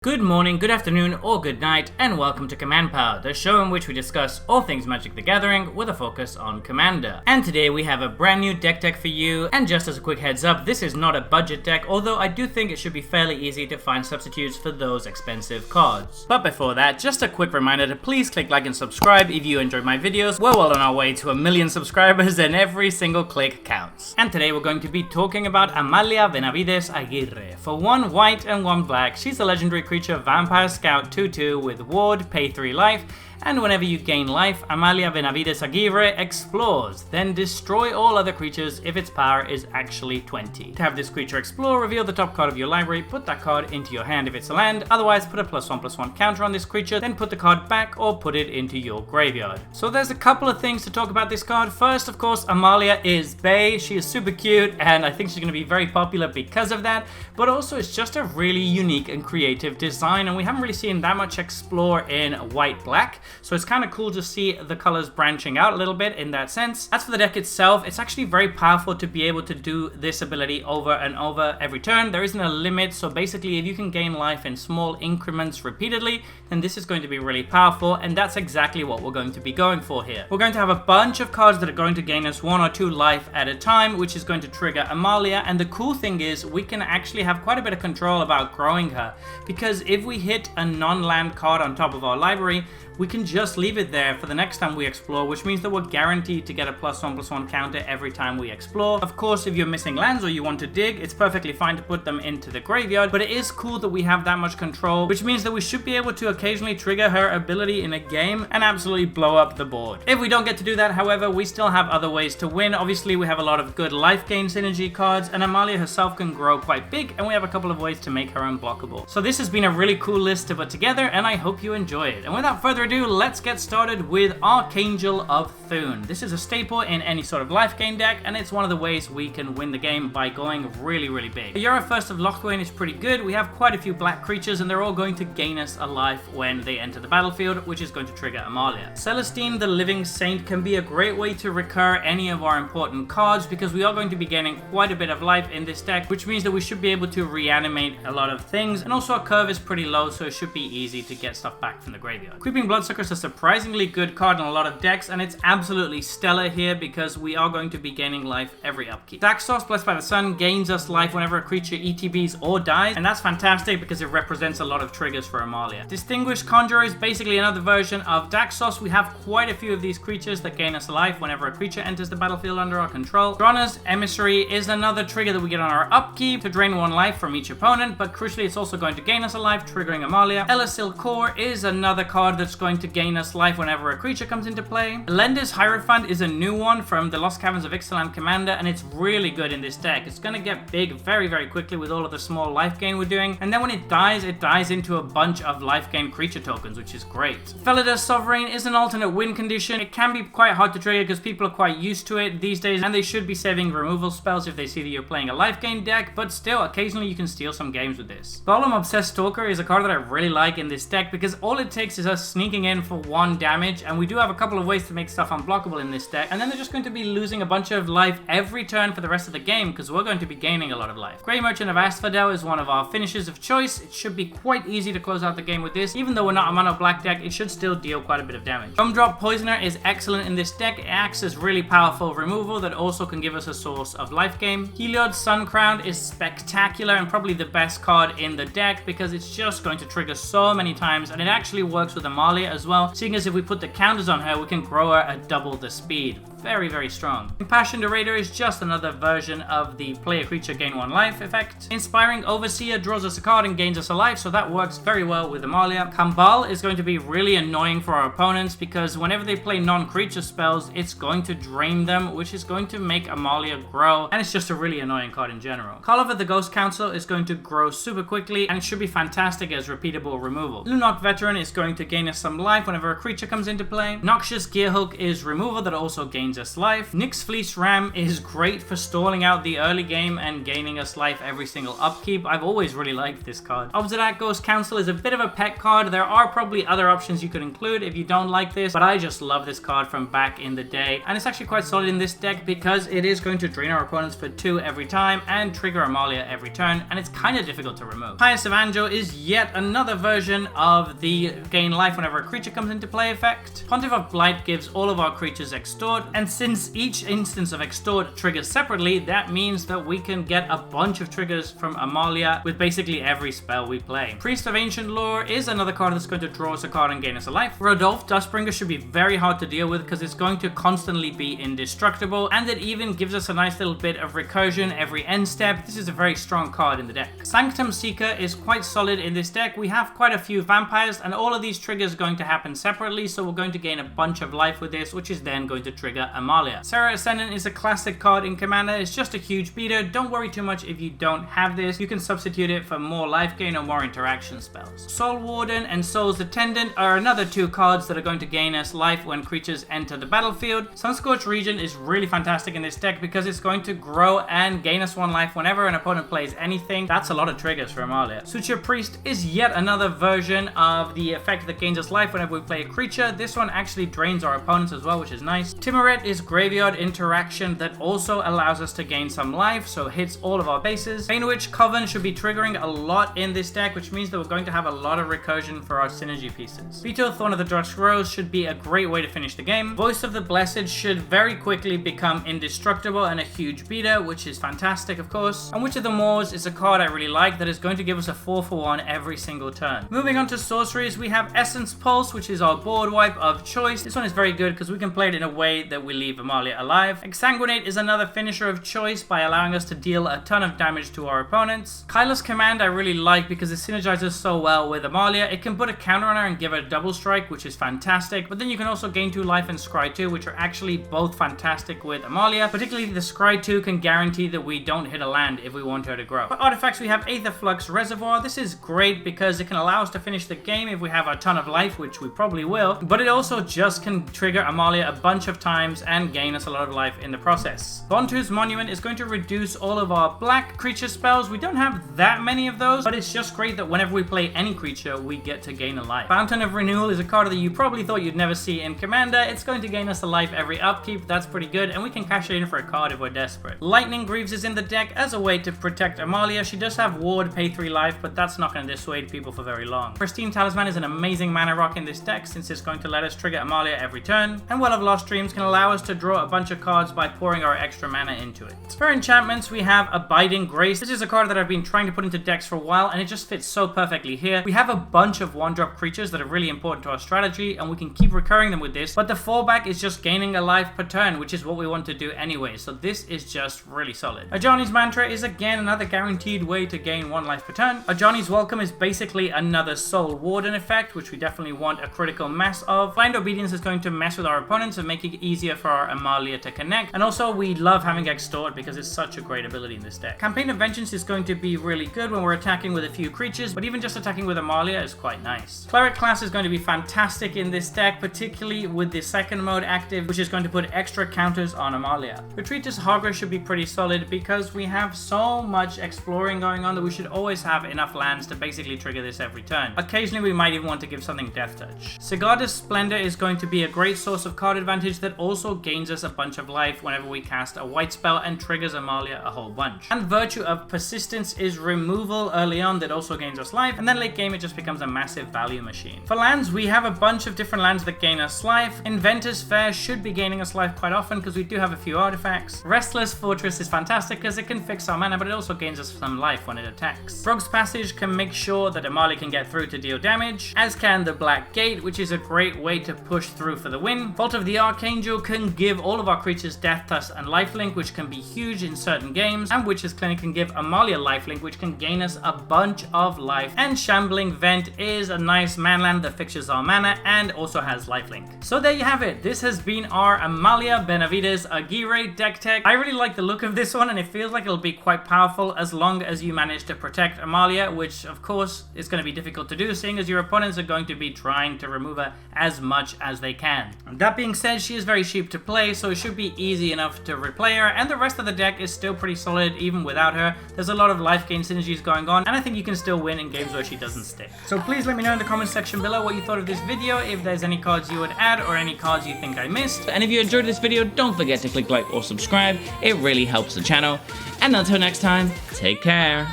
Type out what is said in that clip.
Good morning, good afternoon, or good night, and welcome to Command Power, the show in which we discuss all things Magic the Gathering with a focus on Commander. And today we have a brand new deck for you, and just as a quick heads up, this is not a budget deck, although I do think it should be fairly easy to find substitutes for those expensive cards. But before that, just a quick reminder to please click like and subscribe if you enjoy my videos. We're well on our way to 1 million subscribers, and every single click counts. And today we're going to be talking about Amalia Benavides Aguirre. For 1 white and 1 black, she's a legendary creature, Vampire Scout 2/2 with Ward, pay 3 life, and whenever you gain life, Amalia Benavides Aguirre explores, then destroy all other creatures if its power is actually 20. To have this creature explore, reveal the top card of your library, put that card into your hand if it's a land, otherwise put a +1/+1 counter on this creature, then put the card back or put it into your graveyard. So there's a couple of things to talk about this card. First, of course, Amalia is bae. She is super cute, and I think she's going to be very popular because of that, but also it's just a really unique and creative design, and we haven't really seen that much explore in white-black. So it's kind of cool to see the colors branching out a little bit in that sense. As for the deck itself, it's actually very powerful to be able to do this ability over and over every turn. There isn't a limit, so basically if you can gain life in small increments repeatedly, then this is going to be really powerful, and that's exactly what we're going to be going for here. We're going to have a bunch of cards that are going to gain us 1 or 2 life at a time, which is going to trigger Amalia, and the cool thing is we can actually have quite a bit of control about growing her, because if we hit a non-land card on top of our library, we can just leave it there for the next time we explore, which means that we're guaranteed to get a +1/+1 counter every time we explore. Of course, if you're missing lands or you want to dig, it's perfectly fine to put them into the graveyard, but it is cool that we have that much control, which means that we should be able to occasionally trigger her ability in a game and absolutely blow up the board. If we don't get to do that, however, we still have other ways to win. Obviously, we have a lot of good life gain synergy cards, and Amalia herself can grow quite big, and we have a couple of ways to make her unblockable. So this has been a really cool list to put together, and I hope you enjoy it. And without further ado, let's get started with Archangel of Thune. This is a staple in any sort of life gain deck, and it's one of the ways we can win the game by going really big. Yara First of Locthwain is pretty good. We have quite a few black creatures, and they're all going to gain us a life when they enter the battlefield, which is going to trigger Amalia. Celestine the Living Saint can be a great way to recur any of our important cards, because we are going to be gaining quite a bit of life in this deck, which means that we should be able to reanimate a lot of things, and also our curve is pretty low, so it should be easy to get stuff back from the graveyard. Creeping Bloodsucker is a surprisingly good card in a lot of decks, and it's absolutely stellar here because we are going to be gaining life every upkeep. Daxos, Blessed by the Sun, gains us life whenever a creature ETBs or dies, and that's fantastic because it represents a lot of triggers for Amalia. Distinguished Conjurer is basically another version of Daxos. We have quite a few of these creatures that gain us life whenever a creature enters the battlefield under our control. Drana's Emissary is another trigger that we get on our upkeep to drain 1 life from each opponent, but crucially it's also going to gain us a life, triggering Amalia. Elasil Core is another card that's going to gain us life whenever a creature comes into play. Lender's Hierophant is a new one from the Lost Caverns of Ixalan Commander, and it's really good in this deck. It's going to get big very quickly with all of the small life gain we're doing, and then when it dies into a bunch of life gain creature tokens, which is great. Felidus Sovereign is an alternate win condition. It can be quite hard to trigger because people are quite used to it these days, and they should be saving removal spells if they see that you're playing a life gain deck, but still, occasionally you can steal some games with this. Golem Obsessed Stalker is a card that I really like in this deck because all it takes is us sneaking in for 1 damage, and we do have a couple of ways to make stuff unblockable in this deck, and then they're just going to be losing a bunch of life every turn for the rest of the game because we're going to be gaining a lot of life. Grey Merchant of Asphodel is one of our finishes of choice. It should be quite easy to close out the game with this. Even though we're not a mono black deck, it should still deal quite a bit of damage. Gumdrop Poisoner is excellent in this deck. It acts as really powerful removal that also can give us a source of life gain. Heliod's Sun Crown is spectacular and probably the best card in the deck because it's just going to trigger so many times, and it actually works with Amalia as well, seeing as if we put the counters on her, we can grow her at double the speed. Very strong. Impassioned Orator is just another version of the play a creature gain 1 life effect. Inspiring Overseer draws us a card and gains us a life, so that works very well with Amalia. Kambal is going to be really annoying for our opponents because whenever they play non-creature spells, it's going to drain them, which is going to make Amalia grow, and it's just a really annoying card in general. Coliver the Ghost Council is going to grow super quickly, and it should be fantastic as repeatable removal. Lunok Veteran is going to gain us some life whenever a creature comes into play. Noxious Gearhook is removal that also gains us life. Nyx Fleece Ram is great for stalling out the early game and gaining us life every single upkeep. I've always really liked this card. Obsidian Ghost Council is a bit of a pet card. There are probably other options you could include if you don't like this, but I just love this card from back in the day, and it's actually quite solid in this deck because it is going to drain our opponents for 2 every time and trigger Amalia every turn, and it's kind of difficult to remove. Pious Evangelist is yet another version of the gain life whenever a creature comes into play effect. Pontiff of Blight gives all of our creatures extort, and since each instance of extort triggers separately, that means that we can get a bunch of triggers from Amalia with basically every spell we play. Priest of Ancient Lore is another card that's going to draw us a card and gain us a life. Rodolphe Dustbringer should be very hard to deal with because it's going to constantly be indestructible, and it even gives us a nice little bit of recursion every end step. This is a very strong card in the deck. Sanctum Seeker is quite solid in this deck. We have quite a few vampires, and all of these triggers are going to happen separately, so we're going to gain a bunch of life with this, which is then going to trigger Amalia. Serra Ascendant is a classic card in Commander. It's just a huge beater. Don't worry too much if you don't have this. You can substitute it for more life gain or more interaction spells. Soul Warden and Soul's Attendant are another two cards that are going to gain us life when creatures enter the battlefield. Sunscorched Region is really fantastic in this deck because it's going to grow and gain us 1 life whenever an opponent plays anything. That's a lot of triggers for Amalia. Suture Priest is yet another version of the effect that gains us life whenever we play a creature. This one actually drains our opponents as well, which is nice. Timoret is Graveyard Interaction that also allows us to gain some life, so hits all of our bases. Banewitch Coven should be triggering a lot in this deck, which means that we're going to have a lot of recursion for our synergy pieces. Vito Thorn of the Dusk Rose should be a great way to finish the game. Voice of the Blessed should very quickly become indestructible and a huge beater, which is fantastic, of course. And Witch of the Moors is a card I really like that is going to give us a 4/1 every single turn. Moving on to sorceries, we have Essence Pulse, which is our board wipe of choice. This one is very good because we can play it in a way that we leave Amalia alive. Exsanguinate is another finisher of choice by allowing us to deal a ton of damage to our opponents. Kyla's Command I really like because it synergizes so well with Amalia. It can put a counter on her and give her a double strike, which is fantastic, but then you can also gain 2 life and scry 2, which are actually both fantastic with Amalia. Particularly the scry 2 can guarantee that we don't hit a land if we want her to grow. For artifacts, we have Aether Flux Reservoir. This is great because it can allow us to finish the game if we have a ton of life, which we probably will, but it also just can trigger Amalia a bunch of times and gain us a lot of life in the process. Bontu's Monument is going to reduce all of our black creature spells. We don't have that many of those, but it's just great that whenever we play any creature, we get to gain a life. Fountain of Renewal is a card that you probably thought you'd never see in Commander. It's going to gain us a life every upkeep. That's pretty good, and we can cash it in for a card if we're desperate. Lightning Greaves is in the deck as a way to protect Amalia. She does have Ward, pay 3 life, but that's not going to dissuade people for very long. Pristine Talisman is an amazing mana rock in this deck since it's going to let us trigger Amalia every turn, and Well of Lost Dreams can allow us to draw a bunch of cards by pouring our extra mana into it. For enchantments, we have Abiding Grace. This is a card that I've been trying to put into decks for a while, and it just fits so perfectly here. We have a bunch of 1-drop creatures that are really important to our strategy, and we can keep recurring them with this, but the fallback is just gaining a life per turn, which is what we want to do anyway, so this is just really solid. Ajani's Mantra is again another guaranteed way to gain 1 life per turn. Ajani's Welcome is basically another Soul Warden effect, which we definitely want a critical mass of. Blind Obedience is going to mess with our opponents and make it easier for our Amalia to connect, and also we love having Extort because it's such a great ability in this deck. Campaign of Vengeance is going to be really good when we're attacking with a few creatures, but even just attacking with Amalia is quite nice. Cleric class is going to be fantastic in this deck, particularly with the second mode active, which is going to put extra counters on Amalia. Retreatus Hogger should be pretty solid because we have so much exploring going on that we should always have enough lands to basically trigger this every turn. Occasionally we might even want to give something Death Touch. Sigarda's Splendor is going to be a great source of card advantage that also gains us a bunch of life whenever we cast a white spell and triggers Amalia a whole bunch. And Virtue of Persistence is removal early on that also gains us life, and then late game it just becomes a massive value machine. For lands, we have a bunch of different lands that gain us life. Inventor's Fair should be gaining us life quite often because we do have a few artifacts. Restless Fortress is fantastic because it can fix our mana, but it also gains us some life when it attacks. Frog's Passage can make sure that Amalia can get through to deal damage, as can the Black Gate, which is a great way to push through for the win. Vault of the Archangel can give all of our creatures Death Touch and Lifelink, which can be huge in certain games, and Witch's Clinic can give Amalia Lifelink, which can gain us a bunch of life. And Shambling Vent is a nice manland that fixes our mana and also has lifelink. So there you have it. This has been our Amalia Benavides Aguirre deck tech. I really like the look of this one, and it feels like it'll be quite powerful as long as you manage to protect Amalia, which of course is going to be difficult to do, seeing as your opponents are going to be trying to remove her as much as they can. And that being said, she is very cheap to play, so it should be easy enough to replay her, and the rest of the deck is still pretty solid even without her. There's a lot of life gain synergies going on, and I think you can still win in games where she doesn't stick. So please let me know in the comment section below what you thought of this video, if there's any cards you would add or any cards you think I missed. And if you enjoyed this video, don't forget to click like or subscribe. It really helps the channel. And until next time, take care.